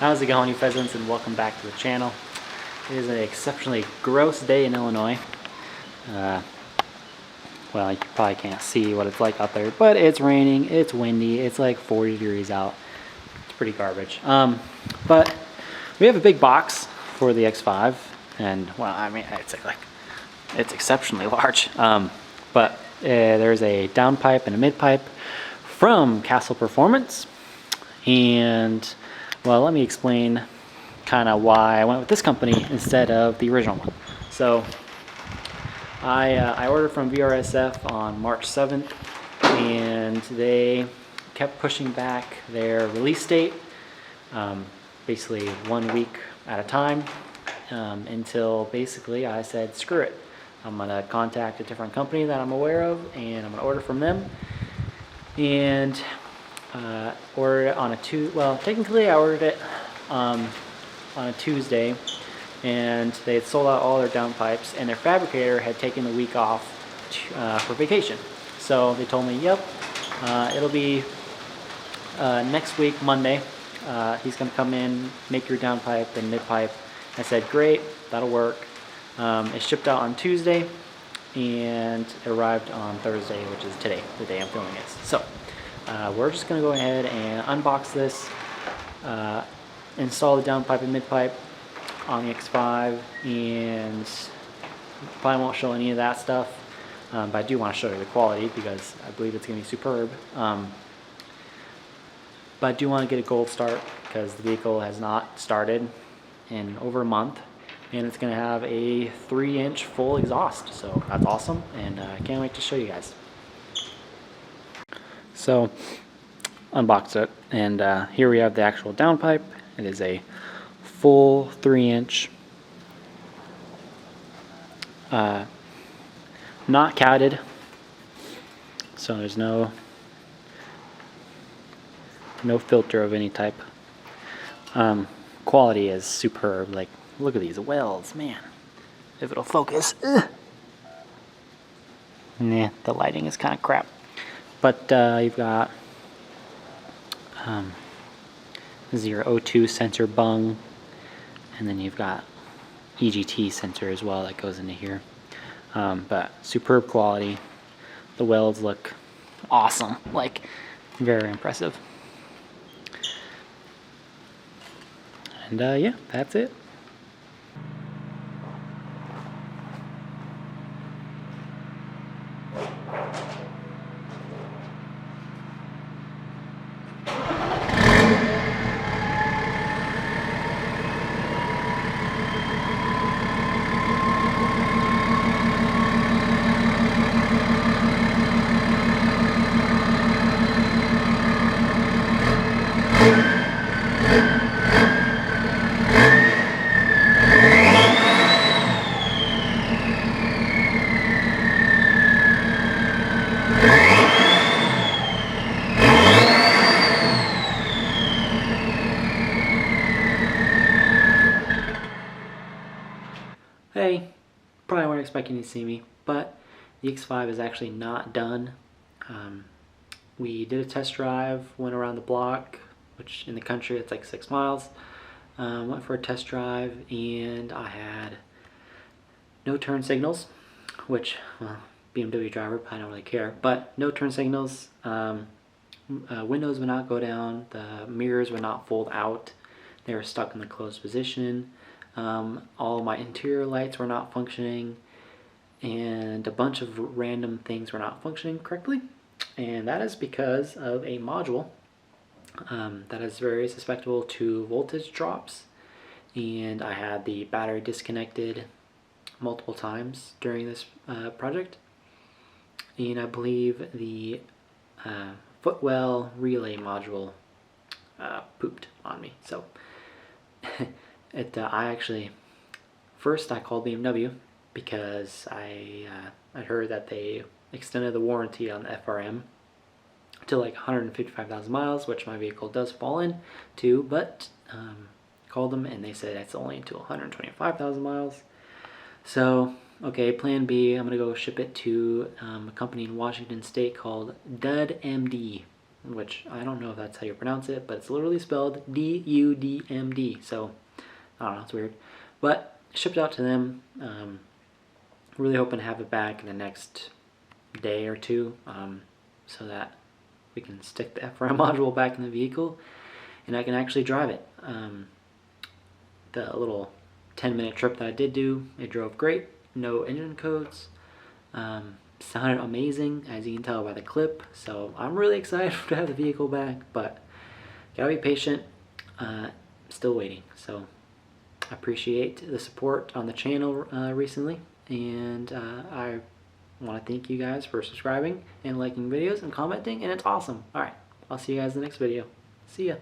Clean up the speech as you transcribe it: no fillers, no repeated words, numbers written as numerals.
How's it going, you pheasants, and welcome back to the channel. It is an exceptionally gross day in Illinois. Well, you probably can't see what it's like out there, but it's raining, it's windy, it's like 40 degrees out. It's pretty garbage. But we have a big box for the X5, and well, I mean, it's exceptionally large. But there's a downpipe and a midpipe from Kassel Performance, and well, let me explain kind of why I went with this company instead of the original one. So I ordered from VRSF on March 7th, and they kept pushing back their release date, basically 1 week at a time, until basically I said, screw it. I'm gonna contact a different company that I'm aware of, and I'm gonna order from them. And ordered it on technically I ordered it on a Tuesday, and they had sold out all their downpipes, and their fabricator had taken the week off for vacation. So they told me, yep, it'll be next week, Monday. He's gonna come in, make your downpipe and midpipe. I said, great, that'll work. It shipped out on Tuesday, and it arrived on Thursday, which is today, the day I'm filming this. So we're just gonna go ahead and unbox this, install the downpipe and midpipe on the X5, and probably won't show any of that stuff, but I do want to show you the quality because I believe it's gonna be superb. But I do want to get a gold start because the vehicle has not started in over a month, and it's going to have a 3-inch full exhaust, so that's awesome, and I can't wait to show you guys. So unboxed it, and here we have the actual downpipe. It is a full 3-inch, not catted, so there's no filter of any type. Quality is superb. Like, look at these welds, man. If it'll focus. Nah, the lighting is kind of crap. But you've got this is your O2 sensor bung, and then you've got EGT sensor as well that goes into here. But superb quality. The welds look awesome, like very impressive. And yeah, that's it. Hey, probably weren't expecting to see me, but the X5 is actually not done. We did a test drive, went around the block, which in the country it's like 6 miles. Went for a test drive, and I had no turn signals, which, well, BMW driver, I don't really care, but no turn signals. Windows would not go down, the mirrors would not fold out, they were stuck in the closed position. All my interior lights were not functioning, and a bunch of random things were not functioning correctly, and that is because of a module that is very susceptible to voltage drops. And I had the battery disconnected multiple times during this project, and I believe the footwell relay module pooped on me. So I actually first I called BMW because I heard that they extended the warranty on the FRM to like 155,000 miles, which my vehicle does fall in to, but called them and they said it's only until 125,000 miles. So okay, plan B, I'm gonna go ship it to a company in Washington State called DUD MD. which I don't know if that's how you pronounce it, but it's literally spelled D-U-D-M-D. So I don't know, it's weird. But shipped out to them. Really hoping to have it back in the next day or two, so that we can stick the FRM module back in the vehicle and I can actually drive it. The little 10-minute trip that I did do, it drove great, no engine codes, sounded amazing, as you can tell by the clip. So I'm really excited to have the vehicle back, but gotta be patient. Still waiting. So I appreciate the support on the channel recently, and I want to thank you guys for subscribing and liking videos and commenting, and it's awesome. All right, I'll see you guys in the next video. See ya.